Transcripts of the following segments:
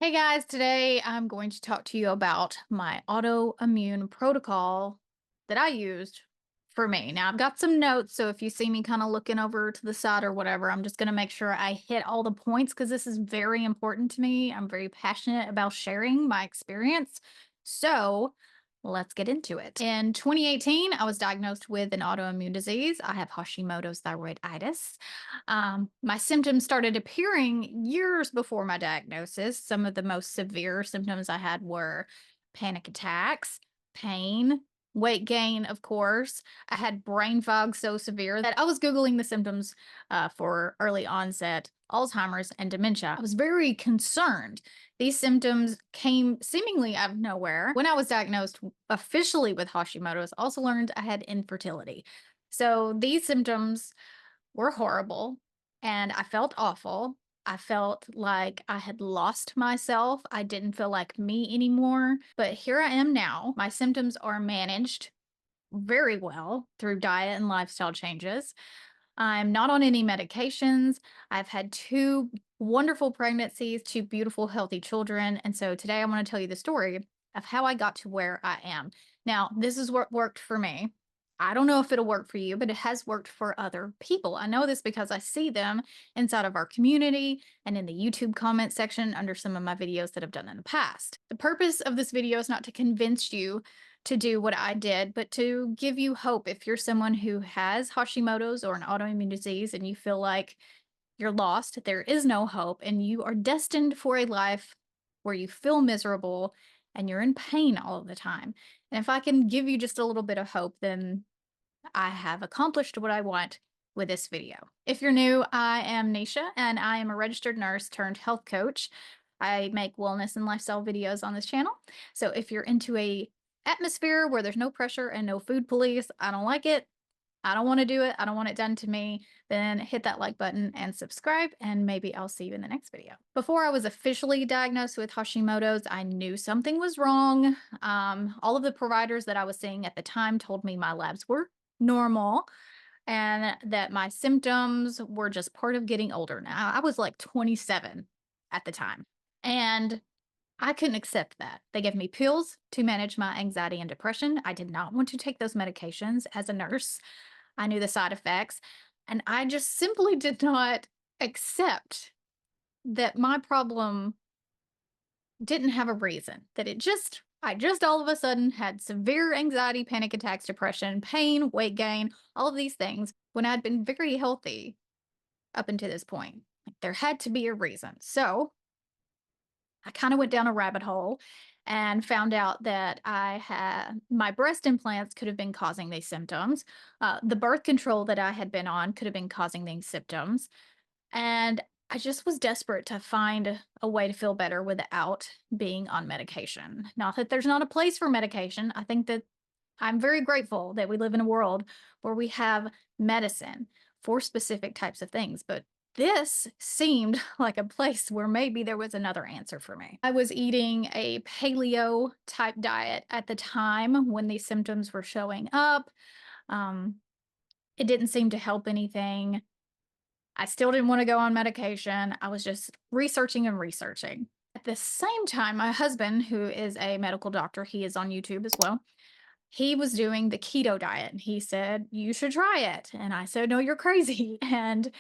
Hey guys, today I'm going to talk to you about my autoimmune protocol that I used for me. Now, I've got some notes, so if you see me kind of looking over to the side or whatever, I'm just going to make sure I hit all the points because this is very important to me. I'm very passionate about sharing my experience. So, let's get into it. In 2018, I was diagnosed with an autoimmune disease. I have Hashimoto's thyroiditis. My symptoms started appearing years before my diagnosis. Some of the most severe symptoms I had were panic attacks, pain, weight gain, of course. I had brain fog so severe that I was Googling the symptoms for early onset Alzheimer's and dementia. I was very concerned. These symptoms came seemingly out of nowhere. When I was diagnosed officially with Hashimoto's, I also learned I had infertility. So these symptoms were horrible and I felt awful. I felt like I had lost myself. I didn't feel like me anymore. But here I am now. My symptoms are managed very well through diet and lifestyle changes. I'm not on any medications. I've had two wonderful pregnancies, two beautiful, healthy children. And so today I want to tell you the story of how I got to where I am. Now, this is what worked for me. I don't know if it'll work for you, but it has worked for other people. I know this because I see them inside of our community and in the YouTube comment section under some of my videos that I've done in the past. The purpose of this video is not to convince you to do what I did, but to give you hope if you're someone who has Hashimoto's or an autoimmune disease and you feel like you're lost, there is no hope, and you are destined for a life where you feel miserable and you're in pain all of the time. And if I can give you just a little bit of hope, then I have accomplished what I want with this video. If you're new, I am Neisha, and I am a registered nurse turned health coach. I make wellness and lifestyle videos on this channel. So if you're into a atmosphere where there's no pressure and no food police, I don't like it. I don't want to do it. I don't want it done to me. Then hit that like button and subscribe, and maybe I'll see you in the next video. Before I was officially diagnosed with Hashimoto's, I knew something was wrong. All of the providers that I was seeing at the time told me my labs were normal and that my symptoms were just part of getting older. Now, I was like 27 at the time, and I couldn't accept that. They gave me pills to manage my anxiety and depression. I did not want to take those medications as a nurse. I knew the side effects, and I just simply did not accept that my problem didn't have a reason, that I just all of a sudden had severe anxiety, panic attacks, depression, pain, weight gain, all of these things when I'd been very healthy up until this point. Like, there had to be a reason. So I kind of went down a rabbit hole and found out that I had my breast implants could have been causing these symptoms. The birth control that I had been on could have been causing these symptoms. And I just was desperate to find a way to feel better without being on medication. Not that there's not a place for medication. I think that I'm very grateful that we live in a world where we have medicine for specific types of things, but this seemed like a place where maybe there was another answer for me. I was eating a paleo type diet at the time when these symptoms were showing up. Um, it didn't seem to help anything. I still didn't want to go on medication. I was just researching and researching. At the same time, my husband, who is a medical doctor, he is on YouTube as well. He was doing the keto diet and he said, "You should try it." And I said, "No, you're crazy." And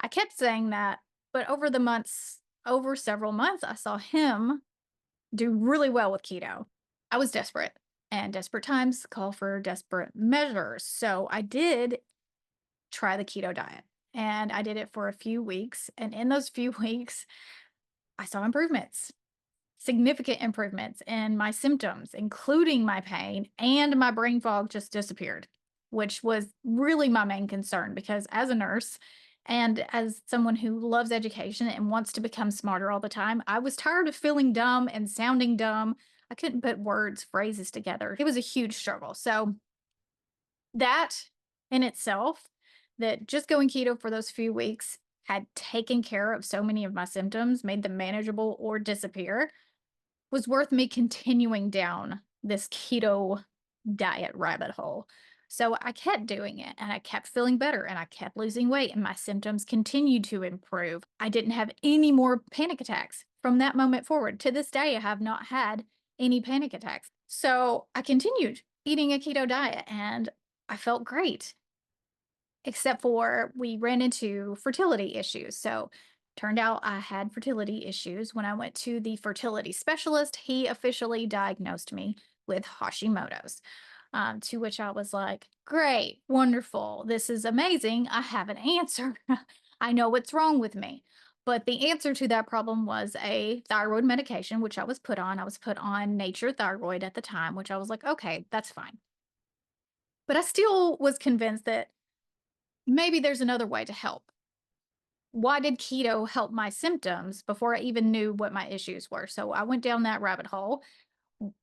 I kept saying that, but over several months, I saw him do really well with keto. I was desperate, and desperate times call for desperate measures. So I did try the keto diet, and I did it for a few weeks. And in those few weeks, I saw improvements, significant improvements in my symptoms, including my pain, and my brain fog just disappeared, which was really my main concern because as a nurse and as someone who loves education and wants to become smarter all the time, I was tired of feeling dumb and sounding dumb. I couldn't put words, phrases together. It was a huge struggle. So that in itself, that just going keto for those few weeks had taken care of so many of my symptoms, made them manageable or disappear, was worth me continuing down this keto diet rabbit hole. So I kept doing it and I kept feeling better and I kept losing weight and my symptoms continued to improve. I didn't have any more panic attacks, from that moment forward. To this day, I have not had any panic attacks. So I continued eating a keto diet and I felt great, except for we ran into fertility issues. So turned out I had fertility issues. When I went to the fertility specialist, he officially diagnosed me with Hashimoto's. To which I was like, great, wonderful, this is amazing. I have an answer. I know what's wrong with me. But the answer to that problem was a thyroid medication, which I was put on. I was put on Nature Thyroid at the time, which I was like, okay, that's fine. But I still was convinced that maybe there's another way to help. Why did keto help my symptoms before I even knew what my issues were? So I went down that rabbit hole,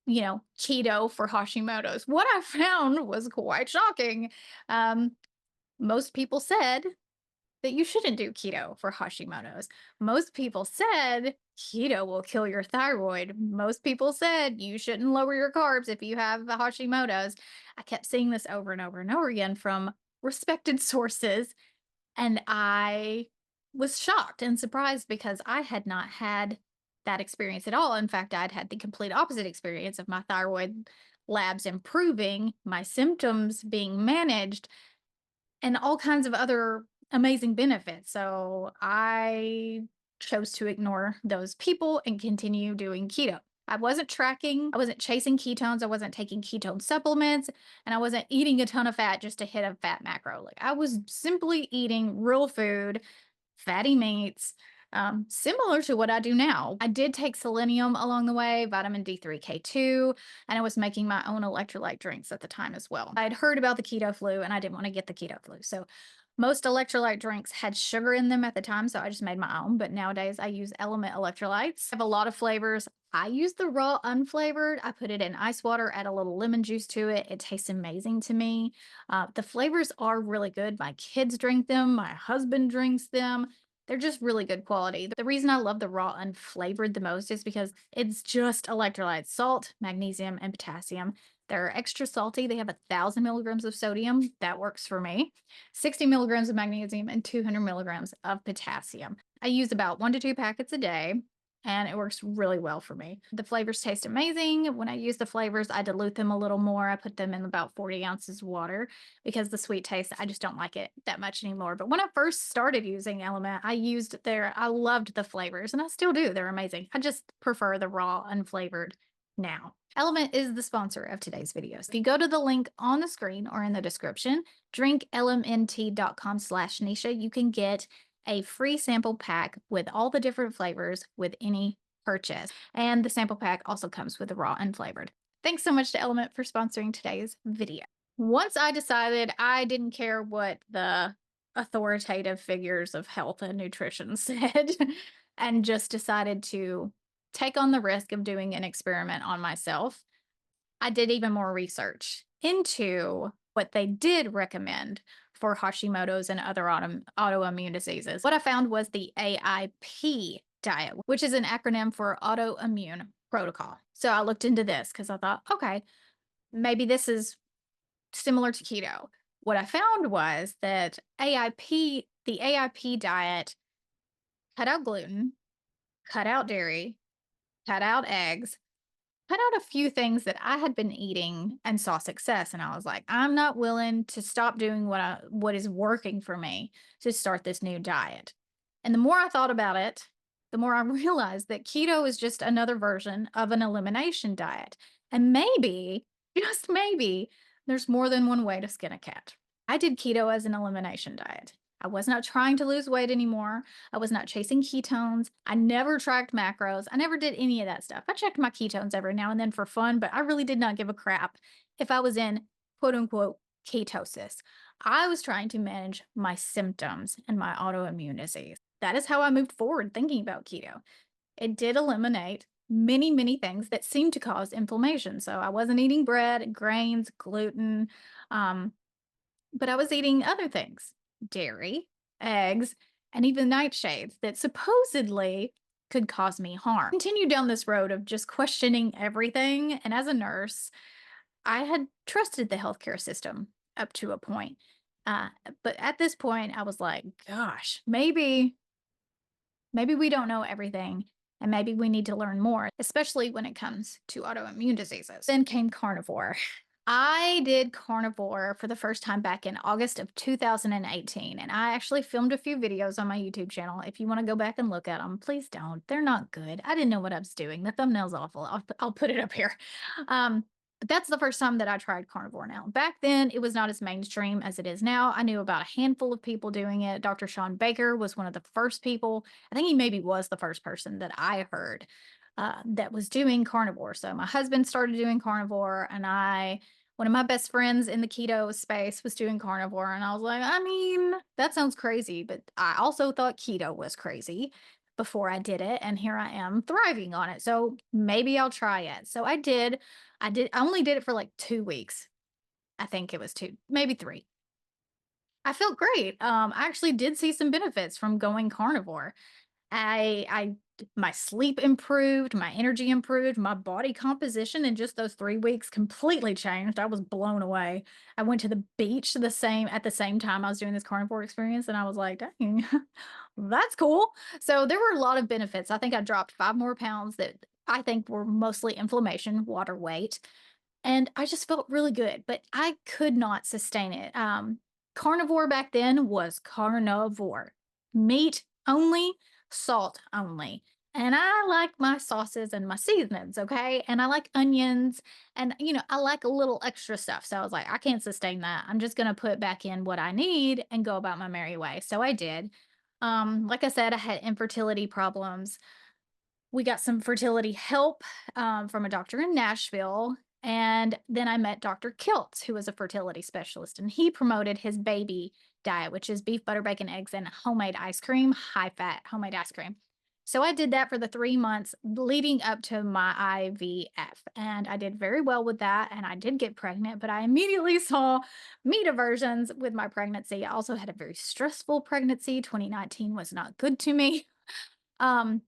keto for Hashimoto's. What I found was quite shocking. Most people said that you shouldn't do keto for Hashimoto's. Most people said keto will kill your thyroid. Most people said you shouldn't lower your carbs if you have the Hashimoto's. I kept seeing this over and over and over again from respected sources. And I was shocked and surprised because I had not had that experience at all. In fact, I'd had the complete opposite experience of my thyroid labs improving, my symptoms being managed, and all kinds of other amazing benefits. So I chose to ignore those people and continue doing keto. I wasn't tracking, I wasn't chasing ketones, I wasn't taking ketone supplements, and I wasn't eating a ton of fat just to hit a fat macro. Like I was simply eating real food, fatty meats, similar to what I do now. I did take selenium along the way, vitamin D3, K2, and I was making my own electrolyte drinks at the time as well. I had heard about the keto flu and I didn't want to get the keto flu. So most electrolyte drinks had sugar in them at the time, so I just made my own. But nowadays I use Element electrolytes. I have a lot of flavors. I use the raw unflavored. I put it in ice water, add a little lemon juice to it. It tastes amazing to me. The flavors are really good. My kids drink them. My husband drinks them. They're just really good quality. The reason I love the raw unflavored the most is because it's just electrolytes, salt, magnesium, and potassium. They're extra salty. They have 1,000 milligrams of sodium. That works for me. 60 milligrams of magnesium and 200 milligrams of potassium. I use about 1 to 2 packets a day, and it works really well for me. The flavors taste amazing. When I use the flavors, I dilute them a little more. I put them in about 40 ounces of water because the sweet taste, I just don't like it that much anymore. But when I first started using Element, I loved the flavors, and I still do. They're amazing. I just prefer the raw, unflavored now. Element is the sponsor of today's video. If you go to the link on the screen or in the description, drinklmnt.com/Neisha, you can get a free sample pack with all the different flavors with any purchase. And the sample pack also comes with the raw unflavored. Thanks so much to Element for sponsoring today's video. Once I decided I didn't care what the authoritative figures of health and nutrition said, and just decided to take on the risk of doing an experiment on myself, I did even more research into what they did recommend for Hashimoto's and other autoimmune diseases. What I found was the AIP diet, which is an acronym for autoimmune protocol. So I looked into this because I thought, okay, maybe this is similar to keto. What I found was that the AIP diet cut out gluten, cut out dairy, cut out eggs, cut out a few things that I had been eating and saw success. And I was like, I'm not willing to stop doing what is working for me to start this new diet. And the more I thought about it, the more I realized that keto is just another version of an elimination diet. And maybe, just maybe, there's more than one way to skin a cat. I did keto as an elimination diet. I was not trying to lose weight anymore. I was not chasing ketones. I never tracked macros. I never did any of that stuff. I checked my ketones every now and then for fun, but I really did not give a crap if I was in quote unquote ketosis. I was trying to manage my symptoms and my autoimmune disease. That is how I moved forward thinking about keto. It did eliminate many, many things that seemed to cause inflammation. So I wasn't eating bread, grains, gluten, but I was eating other things, dairy, eggs, and even nightshades that supposedly could cause me harm. Continued down this road of just questioning everything. And as a nurse, I had trusted the healthcare system up to a point. But at this point, I was like, gosh, maybe we don't know everything. And maybe we need to learn more, especially when it comes to autoimmune diseases. Then came carnivore. I did carnivore for the first time back in August of 2018, and I actually filmed a few videos on my YouTube channel. If you want to go back and look at them, please don't. They're not good. I didn't know what I was doing. The thumbnail's awful. I'll put it up here. But that's the first time that I tried carnivore now. Back then, it was not as mainstream as it is now. I knew about a handful of people doing it. Dr. Sean Baker was one of the first people. I think he maybe was the first person that I heard that was doing carnivore. So my husband started doing carnivore, and one of my best friends in the keto space was doing carnivore. And I was like, I mean, that sounds crazy, but I also thought keto was crazy before I did it. And here I am thriving on it. So maybe I'll try it. So I did. I only did it for like 2 weeks. I think it was 2, maybe 3. I felt great. I actually did see some benefits from going carnivore. My sleep improved, my energy improved, my body composition in just those 3 weeks completely changed. I was blown away. I went to the beach at the same time I was doing this carnivore experience, and I was like, dang, that's cool. So there were a lot of benefits. I think I dropped 5 more pounds that I think were mostly inflammation, water weight, and I just felt really good, but I could not sustain it. Carnivore back then was carnivore, meat only, salt only. And I like my sauces and my seasonings, okay? And I like onions and, I like a little extra stuff. So I was like, I can't sustain that. I'm just going to put back in what I need and go about my merry way. So I did. Like I said, I had infertility problems. We got some fertility help from a doctor in Nashville. And then I met Dr. Kiltz, who was a fertility specialist, and he promoted his baby diet, which is beef, butter, bacon, eggs, and homemade ice cream, high fat homemade ice cream. So I did that for the 3 months leading up to my IVF, and I did very well with that. And I did get pregnant, but I immediately saw meat aversions with my pregnancy. I also had a very stressful pregnancy. 2019 was not good to me. Um,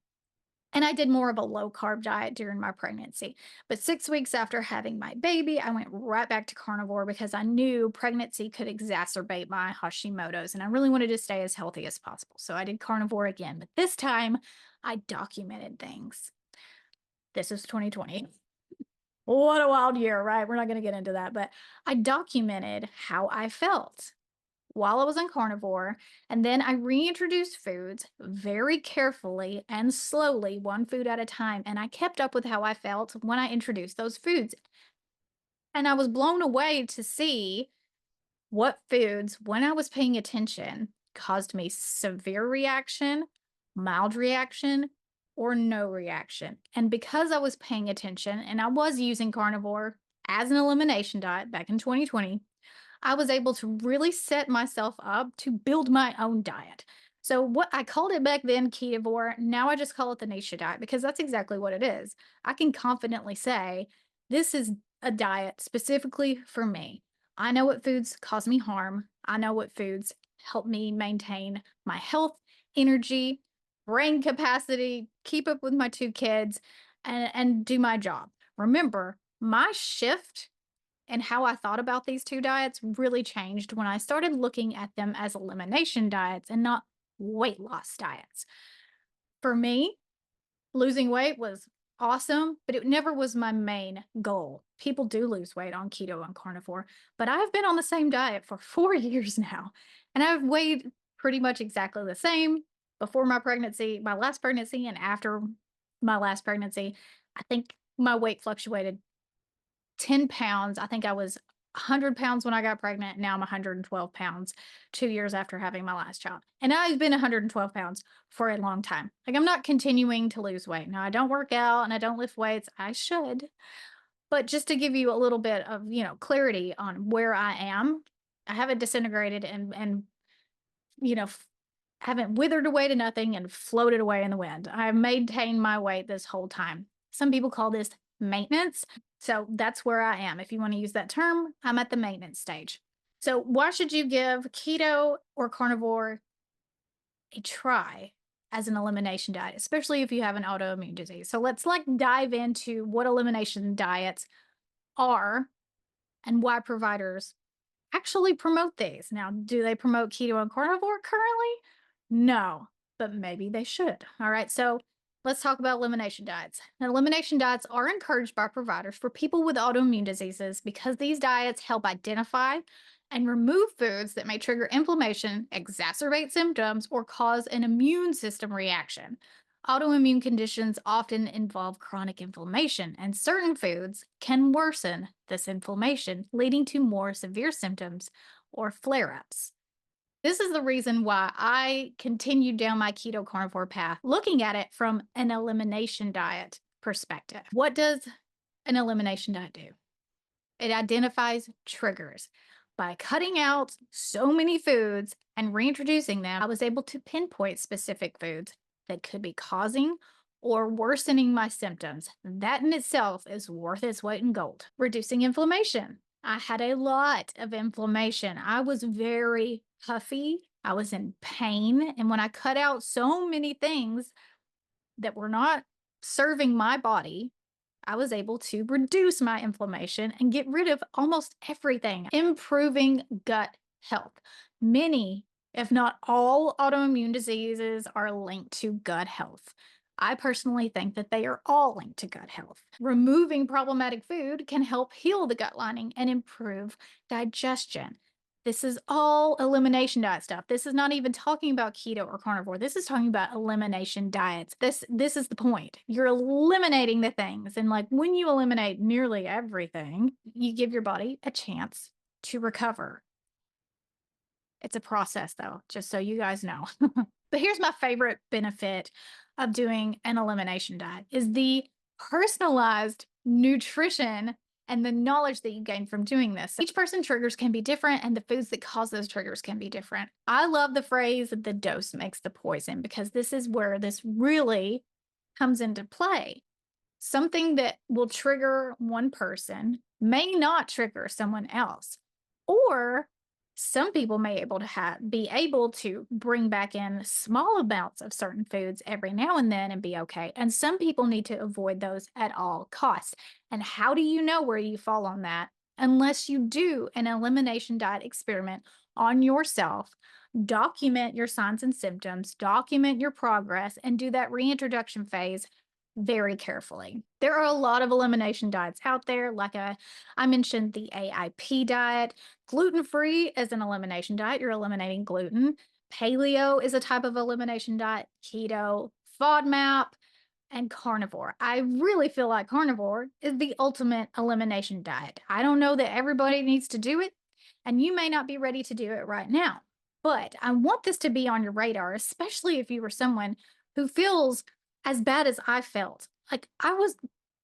and I did more of a low carb diet during my pregnancy. But 6 weeks after having my baby, I went right back to carnivore because I knew pregnancy could exacerbate my Hashimoto's, and I really wanted to stay as healthy as possible. So I did carnivore again, but this time I documented things. This is 2020. What a wild year, right? We're not going to get into that, but I documented how I felt while I was on carnivore, and then I reintroduced foods very carefully and slowly, one food at a time, and I kept up with how I felt when I introduced those foods. And I was blown away to see what foods, when I was paying attention, caused me severe reaction, mild reaction, or no reaction. And because I was paying attention and I was using carnivore as an elimination diet back in 2020, I was able to really set myself up to build my own diet. So what I called it back then, ketovore, now I just call it the Neisha diet because that's exactly what it is. I can confidently say this is a diet specifically for me. I know what foods cause me harm. I know what foods help me maintain my health, energy, brain capacity, keep up with my 2 kids, and do my job. Remember, my shift and how I thought about these 2 diets really changed when I started looking at them as elimination diets and not weight loss diets. For me, losing weight was awesome, but it never was my main goal. People do lose weight on keto and carnivore, but I've been on the same diet for 4 years now, and I've weighed pretty much exactly the same before my pregnancy, my last pregnancy, and after my last pregnancy. I think my weight fluctuated 10 pounds. I think I was 100 pounds when I got pregnant. Now I'm 112 pounds 2 years after having my last child. And I've been 112 pounds for a long time. Like, I'm not continuing to lose weight. Now, I don't work out and I don't lift weights. I should. But just to give you a little bit of, clarity on where I am, I haven't disintegrated and you know, f- haven't withered away to nothing and floated away in the wind. I've maintained my weight this whole time. Some people call this maintenance. So that's where I am. If you want to use that term, I'm at the maintenance stage. So why should you give keto or carnivore a try as an elimination diet, especially if you have an autoimmune disease? So let's dive into what elimination diets are and why providers actually promote these. Now, do they promote keto and carnivore currently? No, but maybe they should. All right. So Let's talk about elimination diets. Now, elimination diets are encouraged by providers for people with autoimmune diseases because these diets help identify and remove foods that may trigger inflammation, exacerbate symptoms, or cause an immune system reaction. Autoimmune conditions often involve chronic inflammation, and certain foods can worsen this inflammation, leading to more severe symptoms or flare ups. This is the reason why I continued down my keto carnivore path, looking at it from an elimination diet perspective. What does an elimination diet do? It identifies triggers. By cutting out so many foods and reintroducing them, I was able to pinpoint specific foods that could be causing or worsening my symptoms. That in itself is worth its weight in gold. Reducing inflammation. I had a lot of inflammation. I was very puffy. I was in pain. And when I cut out so many things that were not serving my body, I was able to reduce my inflammation and get rid of almost everything, improving gut health. Many, if not all, autoimmune diseases are linked to gut health. I personally think that they are all linked to gut health. Removing problematic food can help heal the gut lining and improve digestion. This is all elimination diet stuff. This is not even talking about keto or carnivore. This is talking about elimination diets. This is the point. You're eliminating the things. And like when you eliminate nearly everything, you give your body a chance to recover. It's a process though, just so you guys know. But here's my favorite benefit of doing an elimination diet is the personalized nutrition and the knowledge that you gain from doing this. Each person triggers can be different and the foods that cause those triggers can be different. I love the phrase the dose makes the poison because this is where this really comes into play. Something that will trigger one person may not trigger someone else. Or some people may be able to bring back in small amounts of certain foods every now and then and be okay. And some people need to avoid those at all costs. And how do you know where you fall on that? Unless you do an elimination diet experiment on yourself, document your signs and symptoms, document your progress, and do that reintroduction phase very carefully. There are a lot of elimination diets out there. Like I mentioned the AIP diet. Gluten-free is an elimination diet. You're eliminating gluten. Paleo is a type of elimination diet. Keto, FODMAP, and carnivore. I really feel like carnivore is the ultimate elimination diet. I don't know that everybody needs to do it, and you may not be ready to do it right now. But I want this to be on your radar, especially if you were someone who feels as bad as I felt. Like I was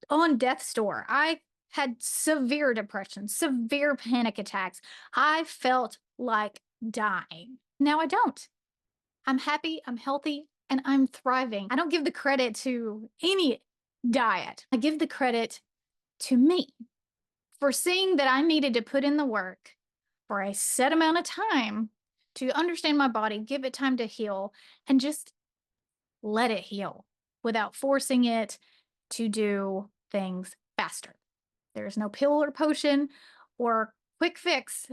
on death's door. I had severe depression, severe panic attacks. I felt like dying. Now I don't. I'm happy, I'm healthy, and I'm thriving. I don't give the credit to any diet. I give the credit to me for seeing that I needed to put in the work for a set amount of time to understand my body, give it time to heal, and just let it heal without forcing it to do things faster. There's no pill or potion or quick fix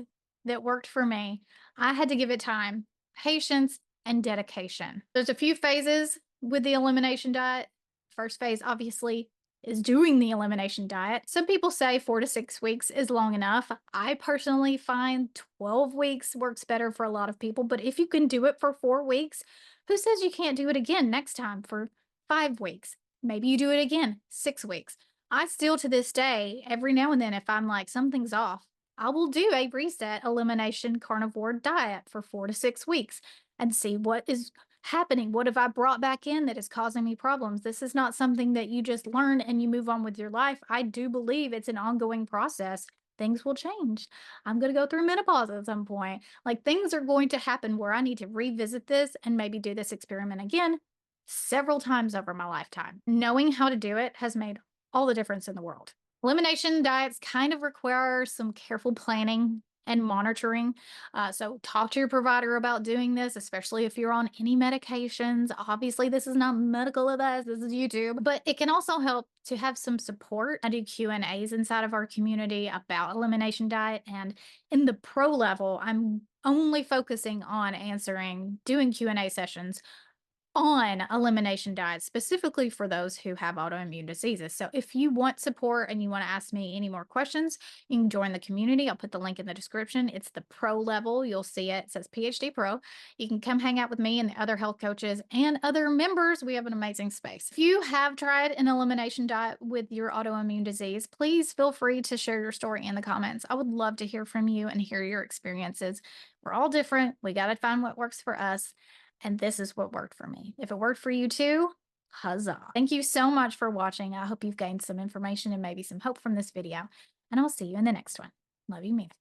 that worked for me. I had to give it time, patience, and dedication. There's a few phases with the elimination diet. First phase, obviously, is doing the elimination diet. Some people say 4 to 6 weeks is long enough. I personally find 12 weeks works better for a lot of people, but if you can do it for 4 weeks, who says you can't do it again next time for 5 weeks? Maybe you do it again, 6 weeks. I still to this day, every now and then, if I'm like something's off, I will do a reset elimination carnivore diet for 4 to 6 weeks and see what is happening. What have I brought back in that is causing me problems? This is not something that you just learn and you move on with your life. I do believe it's an ongoing process. Things will change. I'm going to go through menopause at some point. Like things are going to happen where I need to revisit this and maybe do this experiment again several times over my lifetime. Knowing how to do it has made all the difference in the world. Elimination diets kind of require some careful planning and monitoring. So talk to your provider about doing this, especially if you're on any medications. Obviously, this is not medical advice, this is YouTube, but it can also help to have some support. I do Q&As inside of our community about elimination diet, and in the pro level, I'm only focusing on doing Q&A sessions on elimination diets, specifically for those who have autoimmune diseases. So if you want support and you want to ask me any more questions, you can join the community. I'll put the link in the description. It's the pro level. You'll see it. It says PhD Pro. You can come hang out with me and the other health coaches and other members. We have an amazing space. If you have tried an elimination diet with your autoimmune disease, please feel free to share your story in the comments. I would love to hear from you and hear your experiences. We're all different. We got to find what works for us. And this is what worked for me. If it worked for you too, huzzah. Thank you so much for watching. I hope you've gained some information and maybe some hope from this video. And I'll see you in the next one. Love you, man.